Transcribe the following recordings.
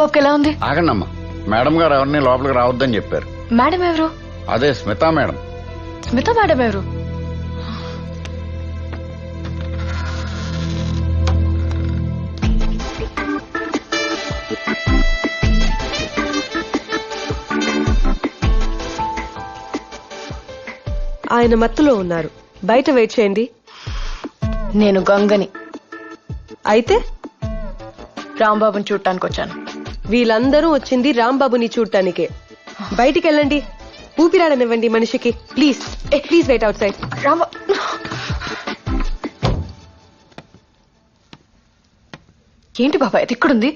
రాంబాబుకి ఎలా ఉంది? ఆగండమ్మా, మేడం గారు ఎవరిని లోపలికి రావద్దని చెప్పారు. మేడం ఎవరు? అదే స్మితా మేడం. స్మిత మేడం ఎవరు? ఆయన మత్తులో ఉన్నారు, బయట వెయిట్ చేయండి. నేను గంగని. అయితే రాంబాబుని చూడటానికి వచ్చాను. వీళ్ళందరూ వచ్చింది రాంబాబుని చూడటానికే. బయటికి వెళ్ళండి, ఊపిరాడనివ్వండి మనిషికి. Please please wait outside. Rambabu ఏంటి బాబాయ్ అది ఇక్కడుంది?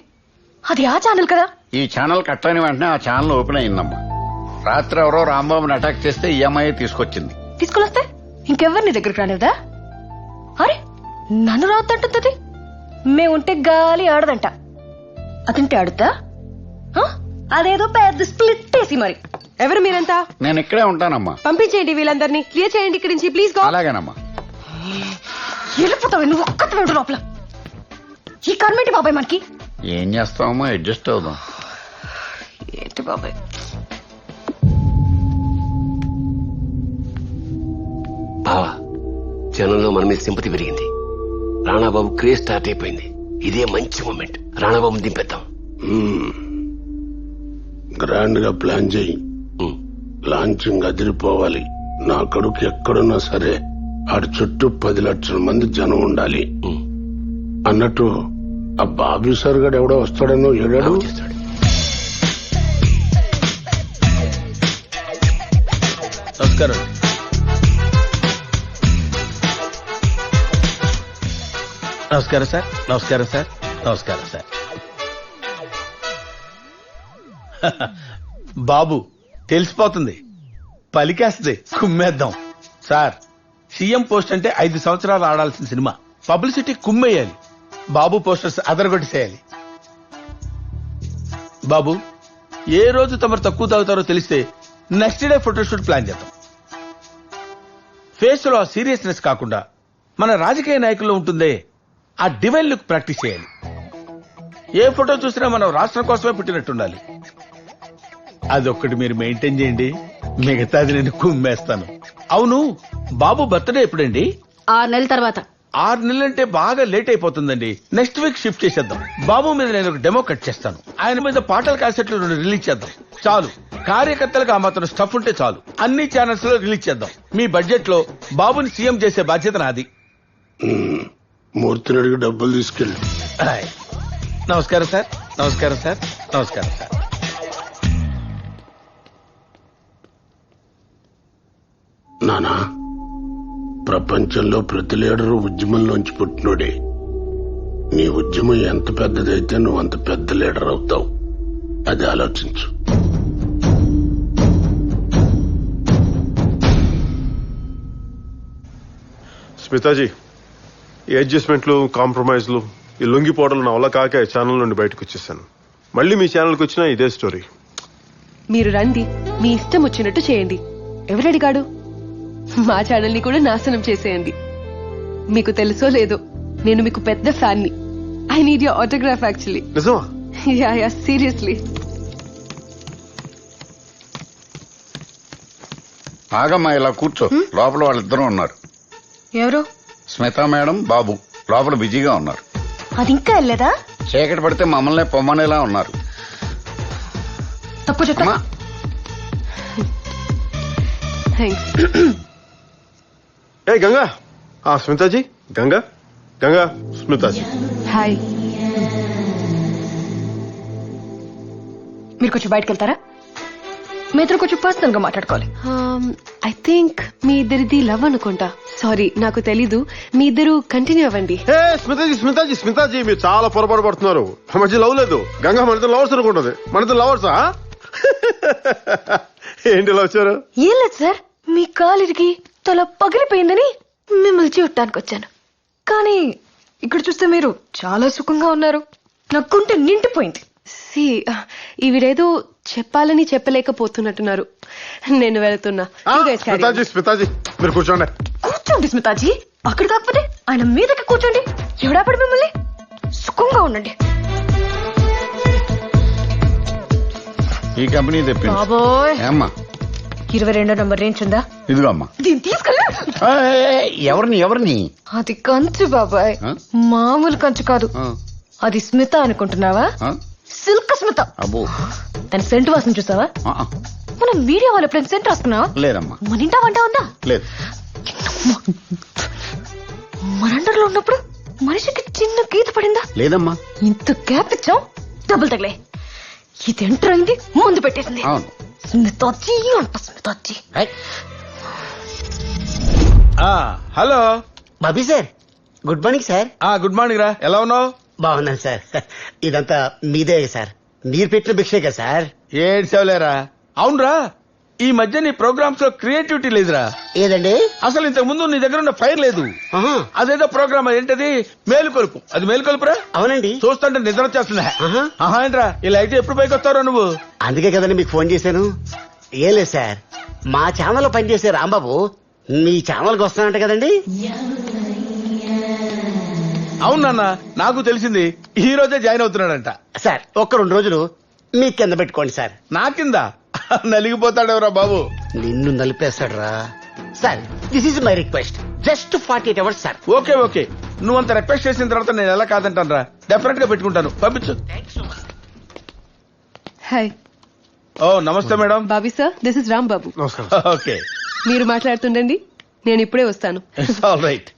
అది ఆ ఛానల్ కదా? ఈ ఛానల్ కట్ అయిన వెంటనే ఆ ఛానల్ ఓపెన్ అయిందమ్మా. రాత్రి ఎవరో రాంబాబుని అటాక్ చేస్తే ఈఎంఐ తీసుకొచ్చింది. తీసుకుని వస్తే ఇంకెవరిని దగ్గరికి రానివ్వదా? అరే నన్ను రావద్దంటుంది. మేముంటే గాలి ఆడదంట, అదంటే ఆడుద్దా? అదేదో పెద్ద స్ప్లిట్ వేసి మరి. ఎవరు మీరంతా? నేను ఇక్కడే ఉంటానమ్మా. పంపించేయండి వీళ్ళందరినీ, క్లియర్ చేయండి ఇక్కడి నుంచి ప్లీజ్. గో. అలాగేనమ్మా. వెళ్ళిపోతావు నువ్వు ఒక్కటి వెంట లోపల. ఈ కర్మేంటి బాబాయ్ మనకి? ఏం చేస్తామమ్మా, అడ్జస్ట్ అవుదాం. ఏంటి బాబాయ్? బావా, జనంలో మన మీద సింపతి పెరిగింది. రాణాబాబు క్రేజ్ స్టార్ట్ అయిపోయింది. ఇదే మంచి మూమెంట్. రాణాబాబు దింపేద్దాం. గ్రాండ్ గా ప్లాన్ చేయి. లాంచింగ్ అదిరిపోవాలి. నా కొడుకు ఎక్కడున్నా సరే ఆడి చుట్టూ 10 లక్షల మంది జనం ఉండాలి. అన్నట్టు ఆ బాబీ సార్ గడు ఎవడో వస్తాడనో ఏడాడు. నమస్కారం. నమస్కారం సార్. నమస్కారం సార్. నమస్కారం సార్. బాబు తెలిసిపోతుంది, పలికేస్తుంది, కుమ్మేద్దాం. సార్, సీఎం పోస్ట్ అంటే 5 సంవత్సరాలు ఆడాల్సిన సినిమా. పబ్లిసిటీ కుమ్మేయాలి. బాబు పోస్టర్స్ అదరగొట్టేసేయాలి. బాబు, ఏ రోజు తమరు తక్కువ తాగుతారో తెలిస్తే నెక్స్ట్ డే ఫోటోషూట్ ప్లాన్ చేద్దాం. ఫేస్ లో ఆ సీరియస్నెస్ కాకుండా మన రాజకీయ నాయకుల్లో ఉంటుందే ఆ డివైన్ లుక్ ప్రాక్టీస్ చేయాలి. ఏ ఫోటో చూసినా మనం రాష్ట్రం కోసమే పుట్టినట్టుండాలి. అదొక్కటి మీరు మెయింటైన్ చేయండి, మిగతాది నేను కుమ్మేస్తాను. అవును, బాబు బర్త్డే ఎప్పుడండి? 6 నెలల తర్వాత. 6 నెలలంటే బాగా లేట్ అయిపోతుందండి. నెక్స్ట్ వీక్ షిఫ్ట్ చేసేద్దాం. బాబు మీద నేను ఒక డెమో కట్ చేస్తాను. ఆయన మీద పాటల క్యాసెట్లు 2 రిలీజ్ చేద్దాం. చాలు, కార్యకర్తలకు ఆ మాత్రం స్టఫ్ ఉంటే చాలు. అన్ని ఛానల్స్ లో రిలీజ్ చేద్దాం. మీ బడ్జెట్ లో బాబుని సీఎం చేసే బాధ్యత నాది. మూర్తిని అడిగి డబ్బులు తీసుకెళ్ళి. నమస్కారం సార్. నమస్కారం సార్. నమస్కారం సార్. నానా, ప్రపంచంలో ప్రతి లీడరు ఉద్యమంలోంచి పుట్టినోడే. నీ ఉద్యమం ఎంత పెద్దదైతే నువ్వు అంత పెద్ద లీడర్ అవుతావు. అది ఆలోచించు. స్మితాజీ, ఈ అడ్జస్ట్మెంట్లు, కాంప్రమైజ్లు, ఈ లొంగిపోవడం నా వల్ల కాక ఛానల్ నుండి బయటకు వచ్చేసాను. మళ్ళీ మీ ఛానల్కి వచ్చినా ఇదే స్టోరీ. మీరు రండి, మీ ఇష్టం వచ్చినట్టు చేయండి. ఎవరడిగాడు? మా ఛానల్ ని కూడా నాశనం చేసేయండి. మీకు తెలుసో లేదో, నేను మీకు పెద్ద ఫ్యాన్ ని. I need your autograph actually. నిజమా? Yeah seriously. ఆగమ్మా, ఇలా కూర్చో. లోపల వాళ్ళిద్దరూ ఉన్నారు. ఎవరు? స్మితా మేడం, బాబు లోపల బిజీగా ఉన్నారు. అది ఇంకా వెళ్ళలేదా? చీకటి పడితే మమ్మల్ని పొమ్మనేలా ఉన్నారు. తప్పు చెప్తా. థ్యాంక్స్. ఏ గంగా, స్మితాజీ, గంగా గంగా స్మితాజీ. హాయ్. మీరు కొంచెం బయటకు వెళ్తారా? మీ ఇద్దరు కొంచెం పర్సనల్ గా మాట్లాడుకోవాలి. ఐ థింక్ మీ ఇద్దరిది లవ్ అనుకుంటా. సారీ, నాకు తెలీదు. మీ ఇద్దరు కంటిన్యూ అవ్వండి. స్మితాజీ స్మితాజీ స్మితాజీ, మీరు చాలా పొరపాటు పడుతున్నారు. మధ్య లవ్ లేదు. గంగా మనతో లవర్స్ అనుకుంటుంది. మనతో లవర్సా? ఏంటి ఇలా వచ్చారు? ఏం లేదు సార్, మీ కాలిరికి తల పగిలిపోయిందని మిమ్మల్ని చూడటానికి వచ్చాను. కానీ ఇక్కడ చూస్తే మీరు చాలా సుఖంగా ఉన్నారు. నా గుండె నిండిపోయింది. ఈవిడేదో చెప్పాలని చెప్పలేకపోతున్నట్టున్నారు. నేను వెళ్తున్నా. స్మితాజీ స్మితాజీ, మీరు కూర్చోండి. కూర్చోండి స్మితాజీ. అక్కడ కాకపోతే ఆయన మీదకి కూర్చోండి. ఎవడాపడి మిమ్మల్ని. సుఖంగా ఉండండి. ఈ కంపెనీ తెప్పించు. బాబోయ్, ఏమ్మా 22 నంబర్ రేంజ్ ఉందా? ఇదిగో అమ్మా. దీన్ని తీసుకెళ్ళా. ఎవరిని అది కంచు బాబాయ్, ఆ? మామూలు కంచు కాదు. ఆ, అది స్మిత అనుకుంటున్నావా? ఆ? సిల్క్ స్మిత. అబ్బో. దాని సెంటు వాసన చూసావా? ఆ, మనం మీడియా వాళ్ళు ఎప్పుడైనా సెంట్ రాసుకున్నావా? లేదమ్మా, మన ఇంటా వంట ఉందా? లేదు. మన అండర్లో ఉన్నప్పుడు మనిషికి చిన్న గీత పడిందా? లేదమ్మా. ఇంత గ్యాప్ ఇచ్చాం, డబ్బులు తగిలే. ఇది ఎంటర్ అయింది, ముందు పెట్టేసింది. అవును. స్మితాజీ అంట, Smitaji. Hello. Bobby sir, good morning sir. Good morning రా, ఎలా ఉన్నావు? బాగున్నాను సార్. ఇదంతా మీదే సార్, మీరు పెట్టిన భిక్షే కదా సార్. ఏడ్చావులేరా. అవునరా, ఈ మధ్య నీ ప్రోగ్రామ్స్ లో క్రియేటివిటీ లేదురా. ఏదండి? అసలు ఇంతకు ముందు నీ దగ్గర ఉన్న ఫైర్ లేదు. ఆహా, అదేదో ప్రోగ్రామ్ ఏంటది, మేలుకొలుపు. అది మేలుకొలుపురా. అవునండి. చూస్తుంటే నిద్ర వచ్చేస్తుందా? ఆహా. ఆహా ఏంట్రా, ఇలా అయితే ఎప్పుడు పైకి వస్తావురా నువ్వు? అందుకే కదండి మీకు ఫోన్ చేశాను. ఏం లేదు సార్, మా ఛానల్ లో పనిచేసే రాంబాబు మీ ఛానల్ కి వస్తానంట కదండి. అవునన్నా, నాకు తెలిసింది. ఈ రోజే జాయిన్ అవుతున్నాడంట. సార్ ఒక్క 2 రోజులు మీ కింద పెట్టుకోండి సార్. నా కింద నలిగిపోతాడెవరా బాబు. నిన్ను నలిపేస్తాడు రా. Sir this is my request, just 48 hours sir. Okay okay, నువ్వంత రిక్వెస్ట్ చేసిన తర్వాత నేను ఎలా కాదంటాను రా. డెఫినెట్ గా పెట్టుకుంటాను, పంపించు. హాయ్ ఓ నమస్తే madam. Bobby sir, this is Ram Babu. నమస్కారం. ఓకే, మీరు మాట్లాడుతుండండి, నేను ఇప్పుడే వస్తాను. It's all right.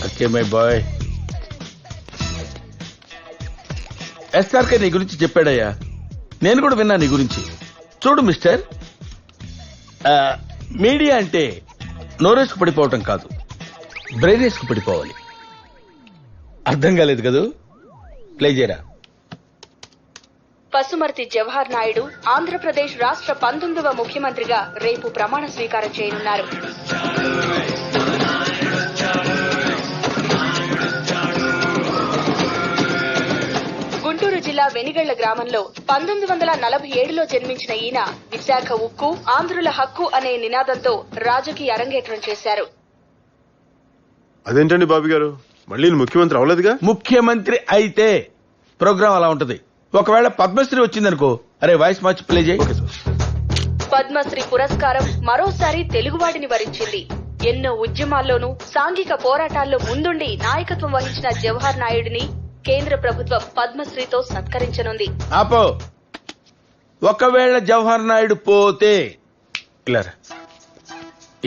Okay my boy. SRK నీ గురించి చెప్పాడయ్యా, నేను కూడా విన్నా నీ గురించి. చూడు మిస్టర్, మీడియా అంటే నోరేసుకు పడిపోవటం కాదు, బ్రెయినేసుకు పడిపోవాలి. అర్థం కాలేదు కదూ? ప్లే చేయరా. పసుమర్తి జవహర్ నాయుడు ఆంధ్రప్రదేశ్ రాష్ట్ర 19వ ముఖ్యమంత్రిగా రేపు ప్రమాణ స్వీకారం చేయనున్నారు. గుంటూరు జిల్లా వెనిగళ్ల గ్రామంలో 1947లో జన్మించిన ఈయన విశాఖ ఉక్కు, ఆంధ్రుల హక్కు అనే నినాదంతో రాజకీయ అరంగేట్రం చేశారు. అదేంటండి బాబు గారు, మళ్ళీ ఈయన ముఖ్యమంత్రి అవ్వలేదుగా? ముఖ్యమంత్రి అయితే ప్రోగ్రాం అలా ఉంటది. ఒకవేళ పద్మశ్రీ వచ్చిందనుకో, అరే వాయిస్ మార్చి ప్లే చేయి. పద్మశ్రీ పురస్కారం మరోసారి తెలుగువాడిని వరించింది. ఎన్నో ఉద్యమాల్లోనూ సాంఘిక పోరాటాల్లో ముందుండి నాయకత్వం వహించిన జవహర్ నాయుడిని కేంద్ర ప్రభుత్వం పద్మశ్రీతో సత్కరించనుంది. ఆపో. ఒకవేళ జవహర్ నాయుడు పోతే ఇలా రా.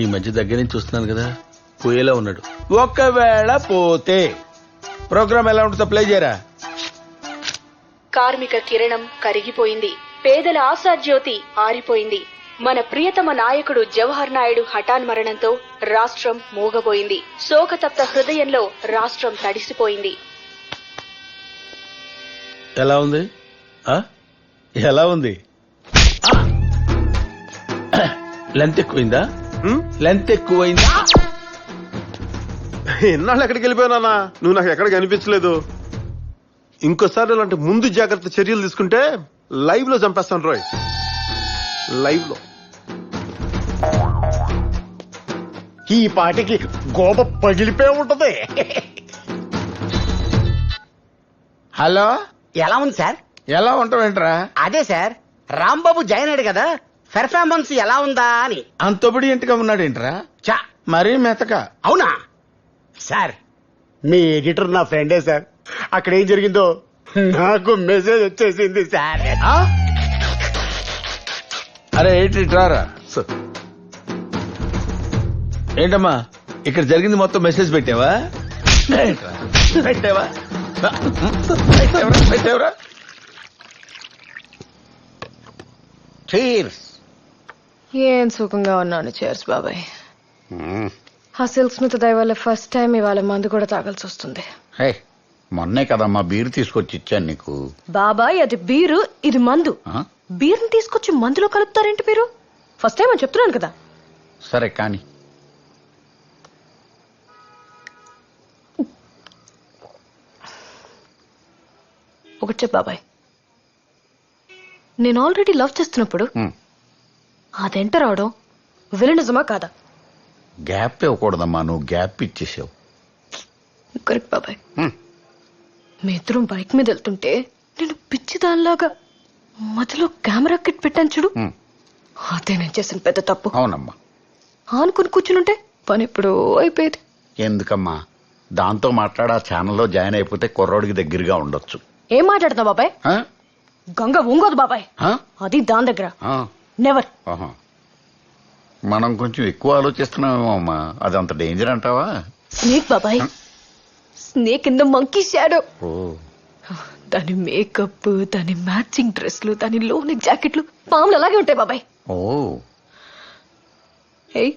ఈ మధ్య దగ్గర నుంచి చూస్తున్నాను కదా, పోయేలా ఉన్నాడు. ఒకవేళ పోతే ప్రోగ్రామ్ ఎలా ఉంటుందో ప్లే చేయరా. కార్మిక కిరణం కరిగిపోయింది, పేదల ఆశాజ్యోతి ఆరిపోయింది. మన ప్రియతమ నాయకుడు జవహర్ నాయుడు హఠాన్ మరణంతో రాష్ట్రం మూగబోయింది. శోకతప్త హృదయంలో రాష్ట్రం తడిసిపోయింది. ఎలా ఉంది? ఎలా ఉంది? లెంత్ ఎక్కువైందా? లెంత్ ఎక్కువైందా? ఎన్నాళ్ళు ఎక్కడికి వెళ్ళిపోయానా? నువ్వు నాకు ఎక్కడికి అనిపించలేదు. ఇంకోసారి ఇలాంటి ముందు జాగ్రత్త చర్యలు తీసుకుంటే లైవ్ లో చంపేస్తాను రోయ్. లైవ్ లో ఈ పాటికి గోప పగిలిపోయి ఉంటది. హలో, ఎలా ఉంది సార్? ఎలా ఉంటావేంట్రా? అదే సార్, రాంబాబు జాయిన్ అయ్యాడు కదా, పెర్ఫార్మెన్స్ ఎలా ఉందా అని. అంతొబడి ఇంటిగా ఉన్నాడేంట్రా? చా, మరీ మెతక. అవునా సార్? మీ ఎడిటర్ నా ఫ్రెండే సార్. అక్కడ ఏం జరిగిందో నాకు మెసేజ్ వచ్చేసింది సార్. అరే ఏంటి రారా. సార్ ఏంటమ్మా ఇక్కడ జరిగింది మొత్తం మెసేజ్ పెట్టావా? పెట్టావా? పెట్టావరా? చీర్స్. ఏం సుఖంగా ఉన్నాను. చేర్స్ బాబాయ్. ఆ సిల్క్ స్మిత్ దయ వల్ల ఫస్ట్ టైం ఇవాళ మందు కూడా తాగాల్సి వస్తుంది. హే, మొన్నే కదమ్మా బీరు తీసుకొచ్చి ఇచ్చాను నీకు. బాబాయ్ అది బీరు, ఇది మందు. ఆ? బీరుని తీసుకొచ్చి మందులో కలుపుతారేంటి మీరు? ఫస్ట్ టైం అని చెప్తున్నాను కదా. సరే కానీ ఒకటి చెప్పు బాబాయ్, నేను ఆల్రెడీ లవ్ చేస్తున్నప్పుడు అది ఎంటర్ అవడం విలనిజమా కాదా? గ్యాప్ ఇవ్వకూడదమ్మా, నువ్వు గ్యాప్ ఇచ్చేసావు. కరెక్ట్ బాబాయ్. మీ ఇద్దరం బైక్ మీద వెళ్తుంటే నేను పిచ్చి దానిలాగా మధ్యలో కెమెరా కిట్ పెట్టాను చూడు ఉమ్, అదే నేను చేసిన పెద్ద తప్పు. అవునమ్మా. ఆనుకుని కూర్చునుంటే పని ఎప్పుడో అయిపోయేది. ఎందుకమ్మా దాంతో మాట్లాడి ఆ ఛానల్లో జాయిన్ అయిపోతే కుర్రోడికి దగ్గరగా ఉండొచ్చు. ఏం మాట్లాడుతున్నావు బాబాయ్? ఆ? గంగ ఉంగోదు బాబాయ్, ఆ? అది దాని దగ్గర. ఆ. నెవర్. ఆహా. మనం కొంచెం ఎక్కువ ఆలోచిస్తున్నామేమో అమ్మా. అదంత డేంజర్ అంటావా? స్నేక్ బాబాయ్, snake in the monkey shadow. Oh దాని మేకప్, దాని మ్యాచింగ్ డ్రెస్లు, దాని లోని జాకెట్లు పాములు అలాగే ఉంటాయి బాబాయ్. ఓ ఏయ్